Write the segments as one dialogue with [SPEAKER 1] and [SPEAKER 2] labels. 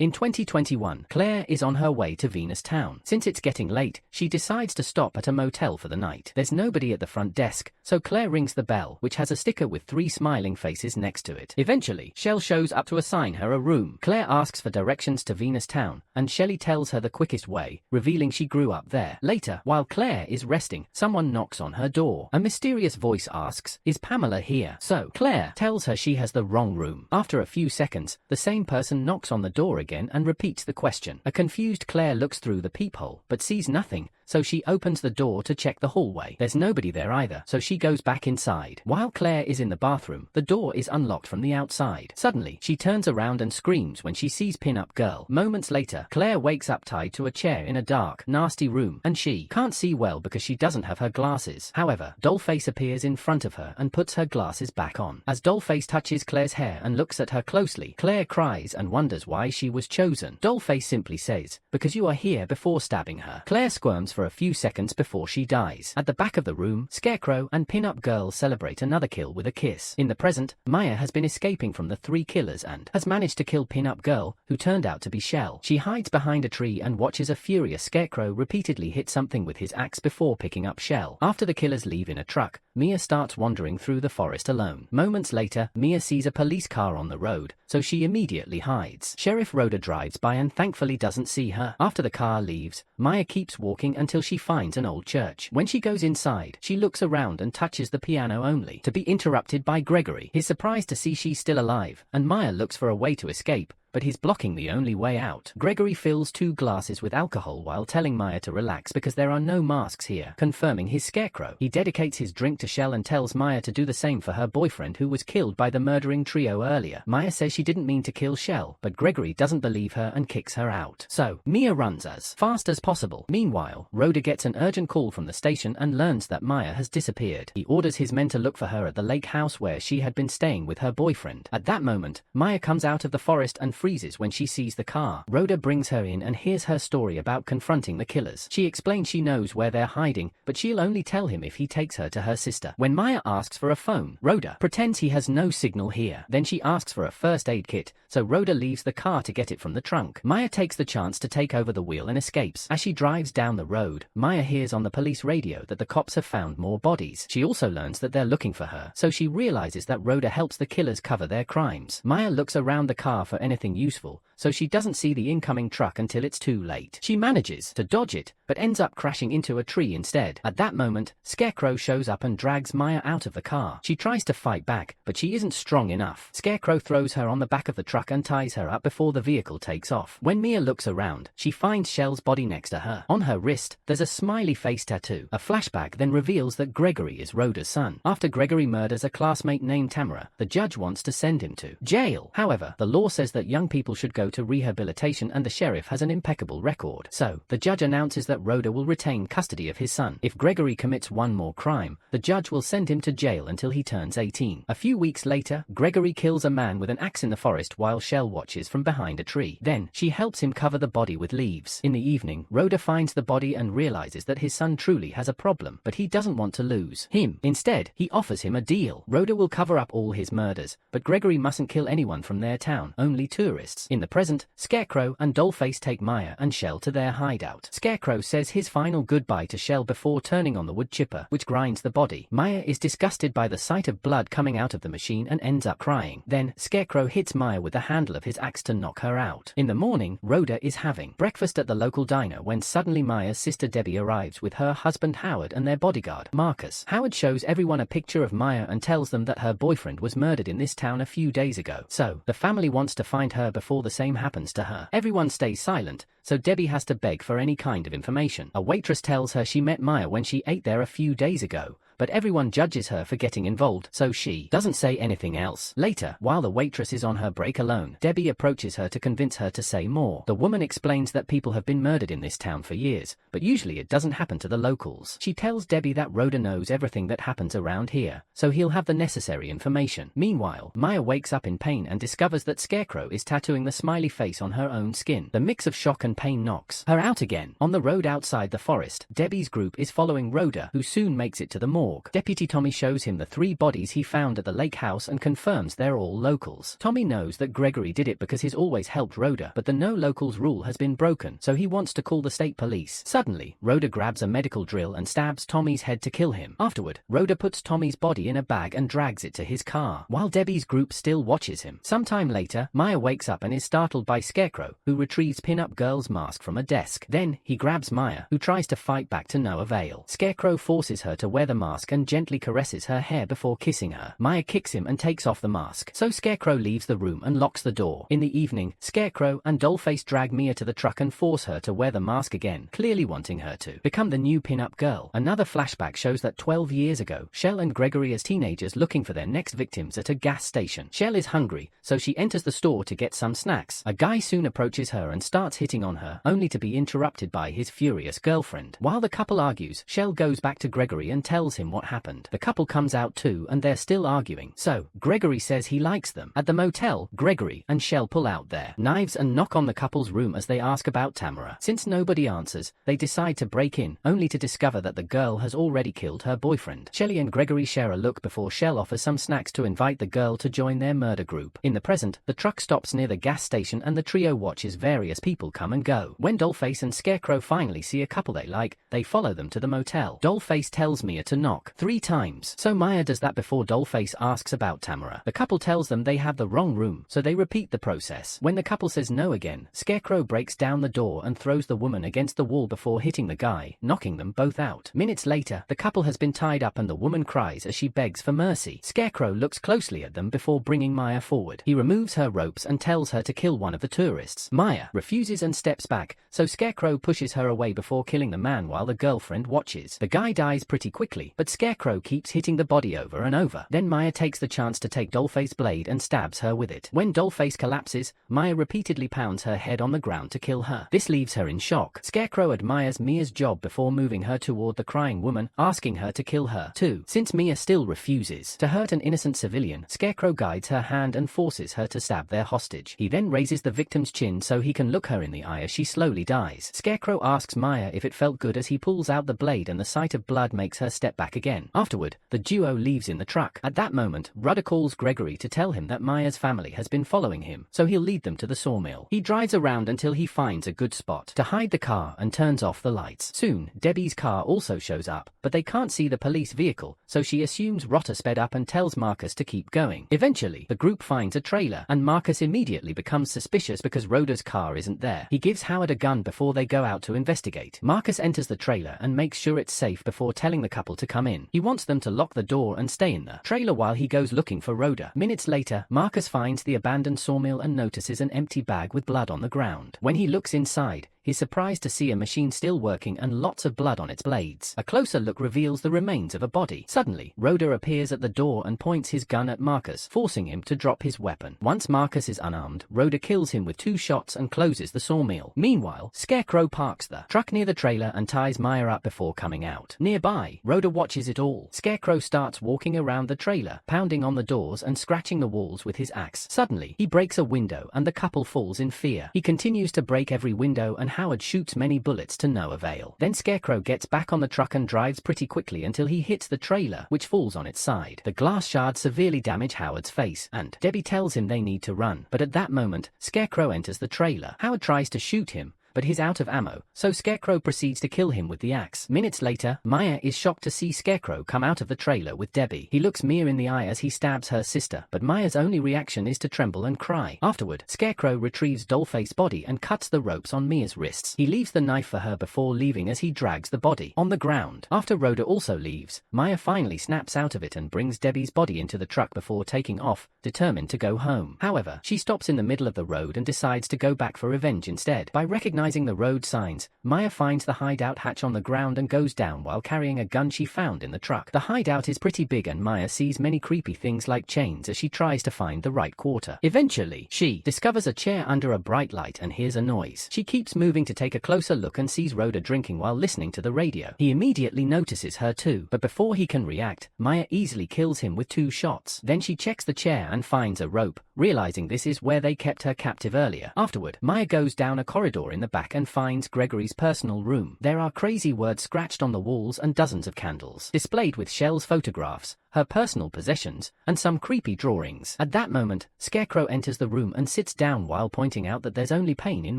[SPEAKER 1] In 2021, Claire is on her way to Venus Town. Since it's getting late, she decides to stop at a motel for the night. There's nobody at the front desk, so Claire rings the bell, which has a sticker with 3 smiling faces next to it. Eventually, Shell shows up to assign her a room. Claire asks for directions to Venus Town, and Shelly tells her the quickest way, revealing she grew up there. Later, while Claire is resting, someone knocks on her door. A mysterious voice asks, "Is Pamela here?" So, Claire tells her she has the wrong room. After a few seconds, the same person knocks on the door again and repeats the question. A confused Claire looks through the peephole, but sees nothing, so she opens the door to check the hallway. There's nobody there either, so she goes back inside. While Claire is in the bathroom, the door is unlocked from the outside. Suddenly, she turns around and screams when she sees Pin-Up Girl. Moments later, Claire wakes up tied to a chair in a dark, nasty room, and she can't see well because she doesn't have her glasses. However, Dollface appears in front of her and puts her glasses back on. As Dollface touches Claire's hair and looks at her closely, Claire cries and wonders why she was chosen. Dollface simply says, "Because you are here," before stabbing her. Claire squirms for a few seconds before she dies. At the back of the room, Scarecrow and Pin-Up Girl celebrate another kill with a kiss. In the present, Maya has been escaping from the 3 killers and has managed to kill Pin-Up Girl, who turned out to be Shell. She hides behind a tree and watches a furious Scarecrow repeatedly hit something with his axe before picking up Shell. After the killers leave in a truck, Mia starts wandering through the forest alone. Moments later, Mia sees a police car on the road, so she immediately hides. Sheriff Rhoda drives by and thankfully doesn't see her. After the car leaves, Maya keeps walking until she finds an old church. When she goes inside, she looks around and touches the piano only to be interrupted by Gregory. He's surprised to see she's still alive, and Maya looks for a way to escape, but he's blocking the only way out. Gregory fills 2 glasses with alcohol while telling Maya to relax because there are no masks here, confirming his Scarecrow. He dedicates his drink to Shell and tells Maya to do the same for her boyfriend who was killed by the murdering trio earlier. Maya says she didn't mean to kill Shell, but Gregory doesn't believe her and kicks her out. So, Mia runs as fast as possible. Meanwhile, Rhoda gets an urgent call from the station and learns that Maya has disappeared. He orders his men to look for her at the lake house where she had been staying with her boyfriend. At that moment, Maya comes out of the forest and freezes when she sees the car. Rhoda brings her in and hears her story about confronting the killers. She explains she knows where they're hiding, but she'll only tell him if he takes her to her sister. When Maya asks for a phone, Rhoda pretends he has no signal here. Then she asks for a first aid kit, so Rhoda leaves the car to get it from the trunk. Maya takes the chance to take over the wheel and escapes. As she drives down the road, Maya hears on the police radio that the cops have found more bodies. She also learns that they're looking for her, so she realizes that Rhoda helps the killers cover their crimes. Maya looks around the car for anything useful, so she doesn't see the incoming truck until it's too late. She manages to dodge it, but ends up crashing into a tree instead. At that moment, Scarecrow shows up and drags Maya out of the car. She tries to fight back, but she isn't strong enough. Scarecrow throws her on the back of the truck and ties her up before the vehicle takes off. When Mia looks around, she finds Shell's body next to her. On her wrist, there's a smiley face tattoo. A flashback then reveals that Gregory is Rhoda's son. After Gregory murders a classmate named Tamara, the judge wants to send him to jail. However, the law says that young people should go to rehabilitation and the sheriff has an impeccable record. So, the judge announces that Rhoda will retain custody of his son. If Gregory commits one more crime, the judge will send him to jail until he turns 18. A few weeks later, Gregory kills a man with an axe in the forest while Shell watches from behind a tree. Then, she helps him cover the body with leaves. In the evening, Rhoda finds the body and realizes that his son truly has a problem, but he doesn't want to lose him. Instead, he offers him a deal. Rhoda will cover up all his murders, but Gregory mustn't kill anyone from their town, only tourists. In the present, Scarecrow and Dollface take Maya and Shell to their hideout. Scarecrow says his final goodbye to Shell before turning on the wood chipper, which grinds the body. Maya is disgusted by the sight of blood coming out of the machine and ends up crying. Then, Scarecrow hits Maya with the handle of his axe to knock her out. In the morning, Rhoda is having breakfast at the local diner when suddenly Maya's sister Debbie arrives with her husband Howard and their bodyguard, Marcus. Howard shows everyone a picture of Maya and tells them that her boyfriend was murdered in this town a few days ago. So, the family wants to find her before the same happens to her. Everyone stays silent, so Debbie has to beg for any kind of information. A waitress tells her she met Maya when she ate there a few days ago, but everyone judges her for getting involved, so she doesn't say anything else. Later, while the waitress is on her break alone, Debbie approaches her to convince her to say more. The woman explains that people have been murdered in this town for years, but usually it doesn't happen to the locals. She tells Debbie that Rhoda knows everything that happens around here, so he'll have the necessary information. Meanwhile, Maya wakes up in pain and discovers that Scarecrow is tattooing the smiley face on her own skin. The mix of shock and pain knocks her out again. On the road outside the forest, Debbie's group is following Rhoda, who soon makes it to the morgue. Deputy Tommy shows him the 3 bodies he found at the lake house and confirms they're all locals. Tommy knows that Gregory did it because he's always helped Rhoda, but the no locals rule has been broken, so he wants to call the state police. Suddenly, Rhoda grabs a medical drill and stabs Tommy's head to kill him. Afterward, Rhoda puts Tommy's body in a bag and drags it to his car, while Debbie's group still watches him. Sometime later, Maya wakes up and is startled by Scarecrow, who retrieves Pin-Up Girl's mask from a desk. Then, he grabs Maya, who tries to fight back to no avail. Scarecrow forces her to wear the mask and gently caresses her hair before kissing her. Maya kicks him and takes off the mask, so Scarecrow leaves the room and locks the door. In the evening, Scarecrow and Dollface drag Mia to the truck and force her to wear the mask again, clearly wanting her to become the new Pin-Up Girl. Another flashback shows that 12 years ago, Shell and Gregory as teenagers looking for their next victims at a gas station. Shell is hungry, so she enters the store to get some snacks. A guy soon approaches her and starts hitting on her, only to be interrupted by his furious girlfriend. While the couple argues, Shell goes back to Gregory and tells him what happened. The couple comes out too and they're still arguing, so Gregory says he likes them. At the motel, Gregory and Shell pull out their knives and knock on the couple's room as they ask about Tamara. Since nobody answers, they decide to break in, only to discover that the girl has already killed her boyfriend. Shelly and Gregory share a look before Shell offers some snacks to invite the girl to join their murder group. In the present, the truck stops near the gas station and the trio watches various people come and go. When Dollface and Scarecrow finally see a couple they like, they follow them to the motel. Dollface tells Mia to knock 3 times, so Maya does that before Dollface asks about Tamara. The couple tells them they have the wrong room, so they repeat the process. When the couple says no again, Scarecrow breaks down the door and throws the woman against the wall before hitting the guy, knocking them both out. Minutes later, the couple has been tied up and the woman cries as she begs for mercy. Scarecrow looks closely at them before bringing Maya forward. He removes her ropes and tells her to kill one of the tourists. Maya refuses and steps back, so Scarecrow pushes her away before killing the man while the girlfriend watches. The guy dies pretty quickly, but Scarecrow keeps hitting the body over and over. Then Maya takes the chance to take Dollface's blade and stabs her with it. When Dollface collapses, Maya repeatedly pounds her head on the ground to kill her. This leaves her in shock. Scarecrow admires Mia's job before moving her toward the crying woman, asking her to kill her too. Since Mia still refuses to hurt an innocent civilian, Scarecrow guides her hand and forces her to stab their hostage. He then raises the victim's chin so he can look her in the eye as she slowly dies. Scarecrow asks Maya if it felt good as he pulls out the blade and the sight of blood makes her step back again. Afterward, the duo leaves in the truck. At that moment, Rudder calls Gregory to tell him that Maya's family has been following him, so he'll lead them to the sawmill. He drives around until he finds a good spot to hide the car and turns off the lights. Soon, Debbie's car also shows up, but they can't see the police vehicle, so she assumes Rotter sped up and tells Marcus to keep going. Eventually, the group finds a trailer, and Marcus immediately becomes suspicious because Rhoda's car isn't there. He gives Howard a gun before they go out to investigate. Marcus enters the trailer and makes sure it's safe before telling the couple to come in. He wants them to lock the door and stay in the trailer while he goes looking for Rhoda. Minutes later, Marcus finds the abandoned sawmill and notices an empty bag with blood on the ground. When he looks inside, he's surprised to see a machine still working and lots of blood on its blades. A closer look reveals the remains of a body. Suddenly, Rhoda appears at the door and points his gun at Marcus, forcing him to drop his weapon. Once Marcus is unarmed, Rhoda kills him with 2 shots and closes the sawmill. Meanwhile, Scarecrow parks the truck near the trailer and ties Maya up before coming out. Nearby, Rhoda watches it all. Scarecrow starts walking around the trailer, pounding on the doors and scratching the walls with his axe. Suddenly, he breaks a window and the couple falls in fear. He continues to break every window and Howard shoots many bullets to no avail. Then Scarecrow gets back on the truck and drives pretty quickly until he hits the trailer, which falls on its side. The glass shards severely damage Howard's face, and Debbie tells him they need to run. But at that moment, Scarecrow enters the trailer. Howard tries to shoot him, but he's out of ammo, so Scarecrow proceeds to kill him with the axe. Minutes later, Maya is shocked to see Scarecrow come out of the trailer with Debbie. He looks Mia in the eye as he stabs her sister, but Maya's only reaction is to tremble and cry. Afterward, Scarecrow retrieves Dollface's body and cuts the ropes on Mia's wrists. He leaves the knife for her before leaving as he drags the body on the ground. After Rhoda also leaves, Maya finally snaps out of it and brings Debbie's body into the truck before taking off, determined to go home. However, she stops in the middle of the road and decides to go back for revenge instead. By recognizing the road signs, Maya finds the hideout hatch on the ground and goes down while carrying a gun she found in the truck. The hideout is pretty big and Maya sees many creepy things like chains as she tries to find the right quarter. Eventually, she discovers a chair under a bright light and hears a noise. She keeps moving to take a closer look and sees Rhoda drinking while listening to the radio. He immediately notices her too, but before he can react, Maya easily kills him with 2 shots. Then she checks the chair and finds a rope. realizing this is where they kept her captive earlier. Afterward, Maya goes down a corridor in the back and finds Gregory's personal room. There are crazy words scratched on the walls and dozens of candles, displayed with Shell's photographs, her personal possessions, and some creepy drawings. At that moment, Scarecrow enters the room and sits down while pointing out that there's only pain in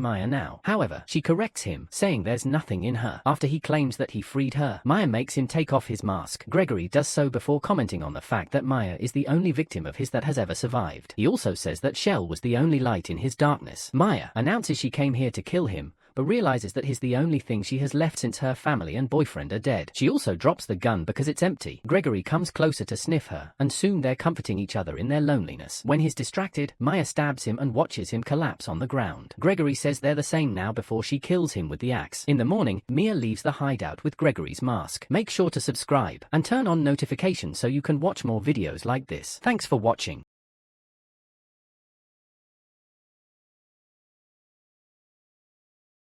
[SPEAKER 1] Maya now. However, she corrects him, saying there's nothing in her. After he claims that he freed her, Maya makes him take off his mask. Gregory does so before commenting on the fact that Maya is the only victim of his that has ever survived. He also says that Shell was the only light in his darkness. Maya announces she came here to kill him, but realizes that he's the only thing she has left since her family and boyfriend are dead. She also drops the gun because it's empty. Gregory comes closer to sniff her, and soon they're comforting each other in their loneliness. When he's distracted, Maya stabs him and watches him collapse on the ground. Gregory says they're the same now before she kills him with the axe. In the morning, Mia leaves the hideout with Gregory's mask. Make sure to subscribe and turn on notifications so you can watch more videos like this. Thanks for watching.